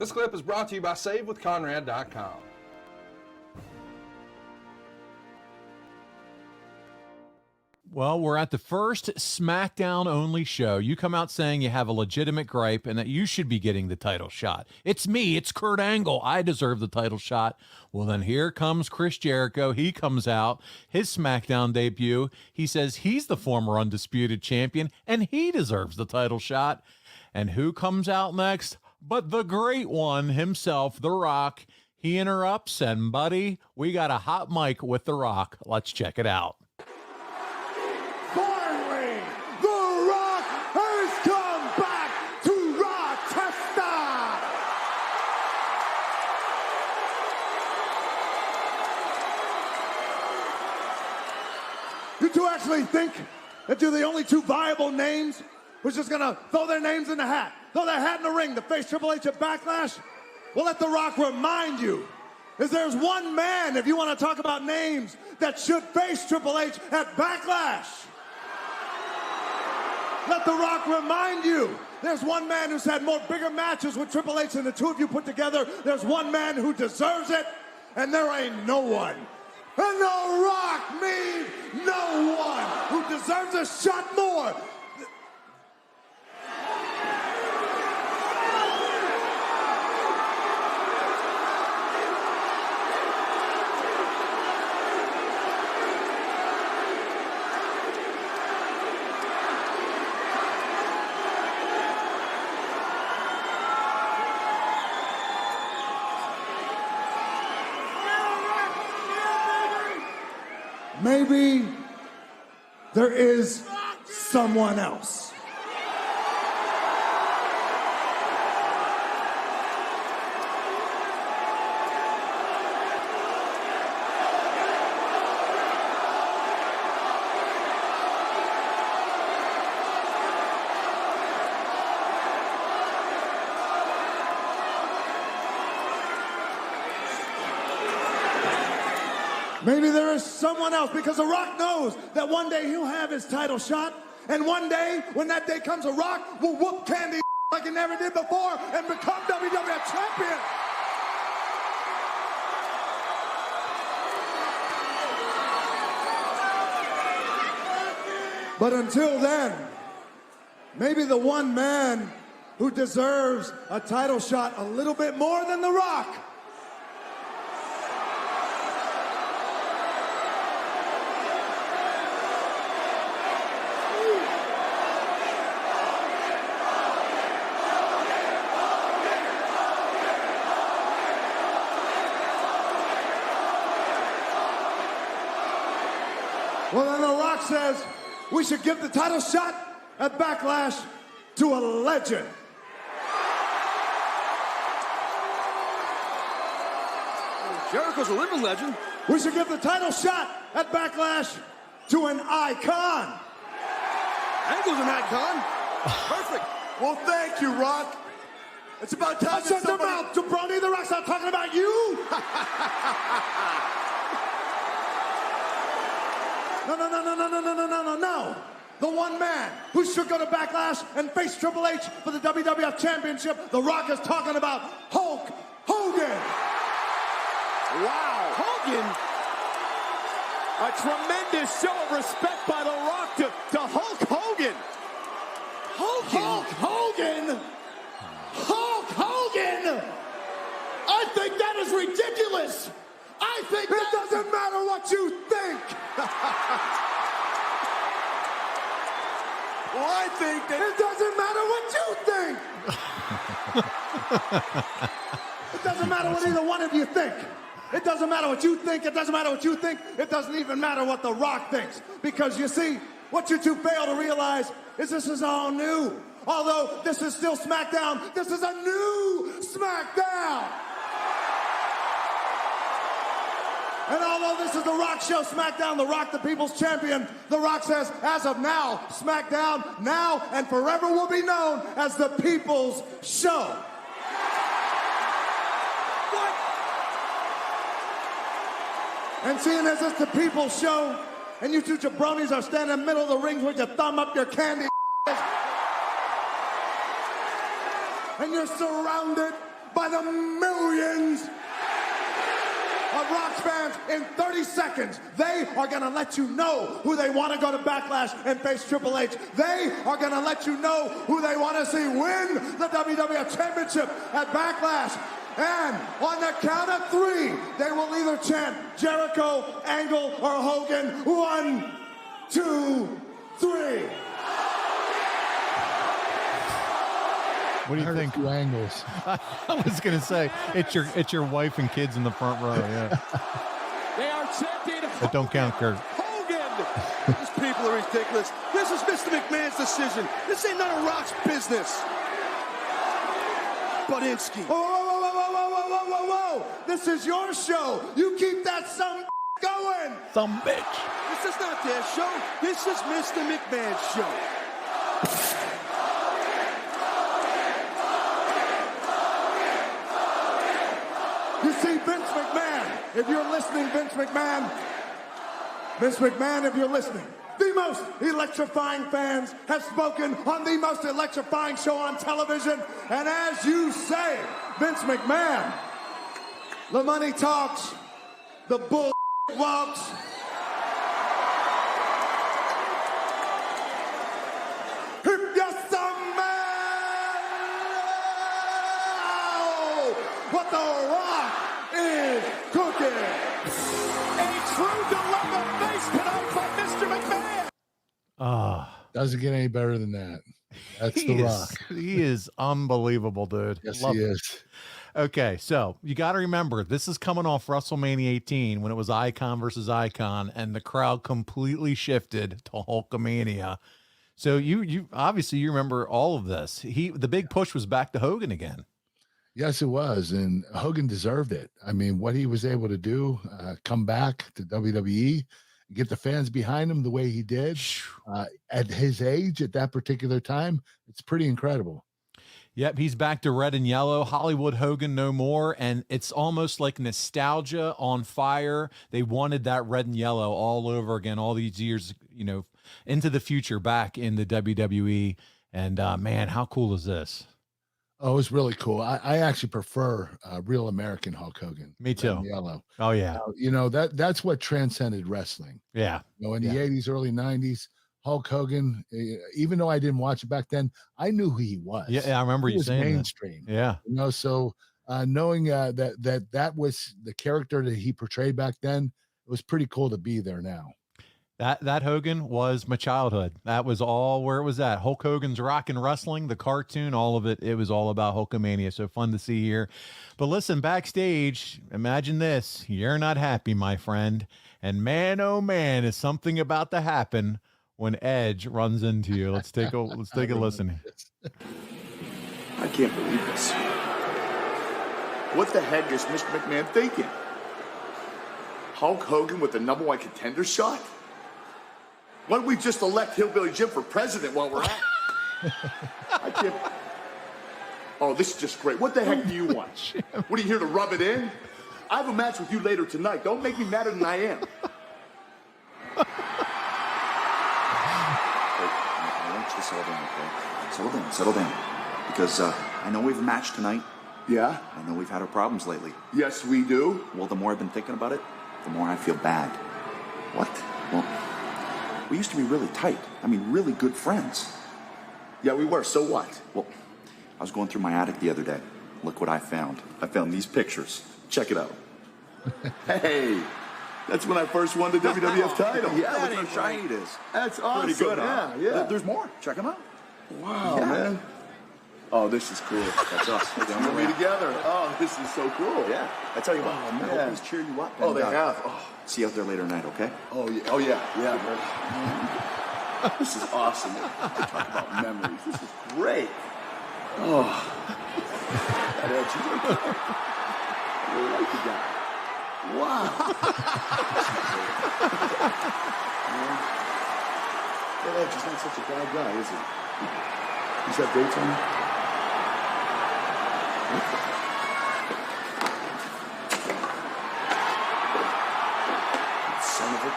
This clip is brought to you by SaveWithConrad.com. Well, we're at the first Smackdown only show. You come out saying you have a legitimate gripe and that you should be getting the title shot. It's me. It's Kurt Angle. I deserve the title shot. Well, then here comes Chris Jericho. He comes out, his Smackdown debut. He says he's the former undisputed champion and he deserves the title shot. And who comes out next? But the great one himself, The Rock. He interrupts and, buddy, we got a hot mic with The Rock. Let's check it out. Finally, The Rock has come back to Rochester. You two actually think that you're the only two viable names who's just gonna throw their names in the hat, throw their hat in the ring to face Triple H at Backlash? Well, let The Rock remind you, is there's one man, if you want to talk about names, that should face Triple H at Backlash. Let The Rock remind you, there's one man who's had more bigger matches with Triple H than the two of you put together. There's one man who deserves it, and there ain't no one. And The Rock means no one who deserves a shot more. Maybe there is someone else. Maybe there is someone else, because The Rock knows that one day he'll have his title shot, and one day, when that day comes, The Rock will whoop Candy like he never did before and become WWE champion. But until then, maybe the one man who deserves a title shot a little bit more than The Rock Well, then The Rock says we should give the title shot at Backlash to a legend. Jericho's a living legend. We should give the title shot at Backlash to an icon. Angle's an icon. Perfect. Well, thank you, Rock. It's about time. Shut your mouth, jabroni. The Rock's not talking about you. No. The one man who should go to Backlash and face Triple H for the WWF Championship, The Rock is talking about Hulk Hogan. Wow. Hogan. A tremendous show of respect by The Rock to Hulk Hogan. Hulk Hogan? Hulk Hogan? I think that is ridiculous. I think it doesn't matter what you think. Well, I think that it doesn't matter what you think. It doesn't matter what either one of you think. It doesn't matter what you think. It doesn't matter what you think. It doesn't even matter what The Rock thinks. Because you see, what you two fail to realize is this is all new. Although this is still SmackDown, this is a new SmackDown. And although this is The Rock Show SmackDown, The Rock, the People's Champion, The Rock says, as of now, SmackDown, now and forever will be known as the People's Show. What? And seeing as it's the People's Show, and you two jabronis are standing in the middle of the ring with your thumb up your candy, and you're surrounded by the millions of Rock's fans. In 30 seconds, they are going to let you know who they want to go to Backlash and face Triple H. They are going to let you know who they want to see win the WWF Championship at Backlash. And on the count of 3, they will either chant Jericho, Angle, or Hogan. 1, 2, 3. What do you think? Two angles. I was going to say it's your wife and kids in the front row. Yeah, They are chanting that don't count, Kurt. Hogan. These people are ridiculous. This is Mr. McMahon's decision. This ain't none of Rock's business. Budinsky. Whoa, whoa, whoa, whoa, whoa, whoa, whoa, whoa, whoa. This is your show. You keep that some going. Some bitch. This is not their show. This is Mr. McMahon's show. You see, Vince McMahon, if you're listening, Vince McMahon, if you're listening, the most electrifying fans have spoken on the most electrifying show on television. And as you say, Vince McMahon, the money talks, the bull walks. If you're some man, what the Rock is cooking. A true dilemma faced tonight by Mr. McMahon. Doesn't get any better than that. That's The Rock. He is unbelievable, dude. Yes, Love he him. is. Okay, so you got to remember, this is coming off WrestleMania 18 when it was Icon versus Icon, and the crowd completely shifted to Hulkamania. So you obviously you remember all of this. The big push was back to Hogan again. Yes, it was. And Hogan deserved it. I mean, what he was able to do, come back to WWE, get the fans behind him the way he did at his age at that particular time, it's pretty incredible. Yep, he's back to red and yellow. Hollywood Hogan no more, and it's almost like nostalgia on fire. They wanted that red and yellow all over again, all these years, into the future, back in the WWE. And man, how cool is this? Oh, it's really cool. I actually prefer real American Hulk Hogan. Me too. Red and yellow. Oh yeah. That's what transcended wrestling. Yeah. In the 80s, early 90s, Hulk Hogan, even though I didn't watch it back then, I knew who he was. Yeah, I remember you saying mainstream. That. Yeah. So knowing that was the character that he portrayed back then, it was pretty cool to be there now. That Hogan was my childhood. That was all where it was at. Hulk Hogan's Rockin' Wrestling, the cartoon, all of it. It was all about Hulkamania. So fun to see here. But listen, backstage, imagine this. You're not happy, my friend. And man, oh man, is something about to happen when Edge runs into you. Let's take a listen. I can't believe this. What the heck is Mr. McMahon thinking? Hulk Hogan with the #1 contender shot? Why don't we just elect Hillbilly Jim for president while we're at it? I can't. Oh, this is just great. What the heck do you want? What, are you here to rub it in? I have a match with you later tonight. Don't make me madder than I am. Settle down. Because I know we have a match tonight. Yeah? I know we've had our problems lately. Yes, we do. Well, the more I've been thinking about it, the more I feel bad. What? Well, we used to be really tight. I mean, really good friends. Yeah, we were. So what? Well, I was going through my attic the other day. Look what I found. I found these pictures. Check it out. Hey, that's when I first won the WWF title. Yeah, look how shiny it is. That's awesome. Pretty good, huh? Yeah. There's more. Check them out. Wow, man. Oh, this is cool. That's us. We're together. Oh, this is so cool. Yeah. I tell you what, Oh, I man. hope these cheer you up. Oh, And, they have. Oh. See you out there later tonight, okay? Oh, yeah. Oh, yeah. Yeah, man. This is awesome. Talk about memories. This is great. Oh. That Edge, he's like, I really like the guy. Wow. That Edge is not such a bad guy, is he? He's got dates on him? Son of a...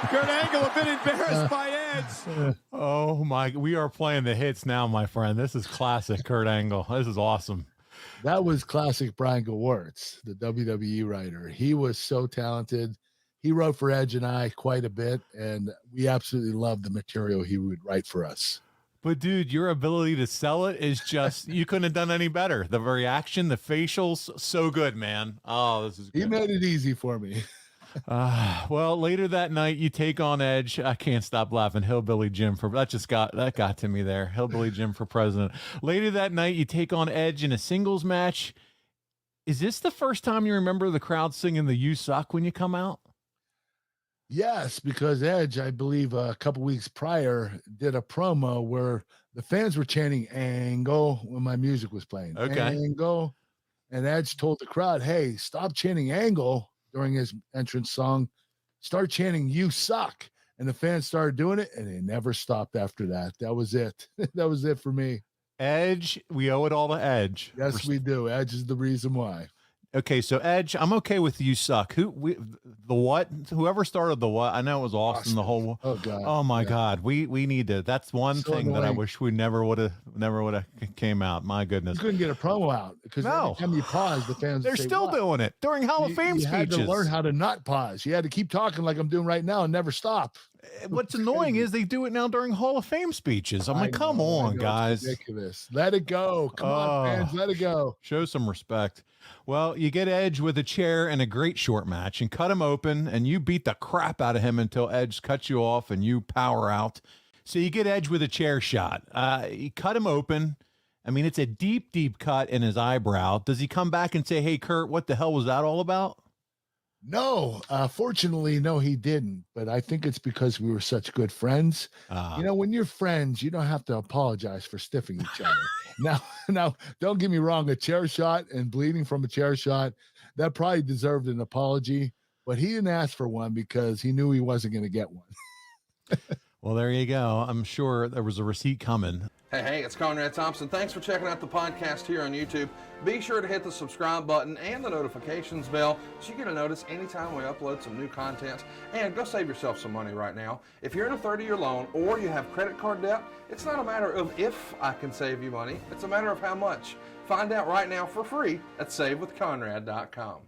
Kurt Angle a bit embarrassed by Edge. Oh my, we are playing the hits now, my friend. This is classic Kurt Angle. This is awesome. That was classic Brian Gewirtz, the WWE writer. He was so talented. He wrote for Edge and I quite a bit, and we absolutely loved the material he would write for us. But dude, your ability to sell it is just, you couldn't have done any better. The reaction, the facials, so good, man. Oh, this is good. He made it easy for me. Well, later that night you take on Edge. I can't stop laughing. Hillbilly Jim that got to me there. Hillbilly Jim for president. Later that night you take on Edge in a singles match. Is this the first time you remember the crowd singing the "You Suck" when you come out? Yes, because Edge, I believe a couple weeks prior, did a promo where the fans were chanting "Angle" when my music was playing. Okay. Angle. And Edge told the crowd, hey, stop chanting "Angle" during his entrance song. Start chanting "You Suck." And the fans started doing it, and they never stopped after that. That was it. That was it for me. Edge, we owe it all to Edge. Yes, we do. Edge is the reason why. Okay, so Edge, I'm okay with "You Suck." Whoever started the what? I know it was Austin. The whole. Oh God. Oh my God. We need to. That's one So thing that I annoying. wish we never would have came out. My goodness. You couldn't get a promo out because No. every time you pause, the fans They're would say, still "What?" doing it during Hall of Fame You had speeches. to learn how to not pause. You had to keep talking like I'm doing right now and never stop. What's annoying is they do it now during Hall of Fame speeches. I'm like, come on, guys. It's ridiculous. Let it go. Come on, fans. Let it go. Show some respect. Well, you get Edge with a chair and a great short match and cut him open, and you beat the crap out of him until Edge cuts you off and you power out. So you get Edge with a chair shot. You cut him open. I mean, it's a deep, deep cut in his eyebrow. Does he come back and say, hey, Kurt, what the hell was that all about? No, fortunately, no, he didn't. But I think it's because we were such good friends. You know, when you're friends, you don't have to apologize for stiffing each other. Now, don't get me wrong. A chair shot and bleeding from a chair shot, that probably deserved an apology. But he didn't ask for one because he knew he wasn't going to get one. Well, there you go. I'm sure there was a receipt coming. Hey, it's Conrad Thompson. Thanks for checking out the podcast here on YouTube. Be sure to hit the subscribe button and the notifications bell so you get a notice anytime we upload some new content. And go save yourself some money right now. If you're in a 30-year loan or you have credit card debt, it's not a matter of if I can save you money. It's a matter of how much. Find out right now for free at SaveWithConrad.com.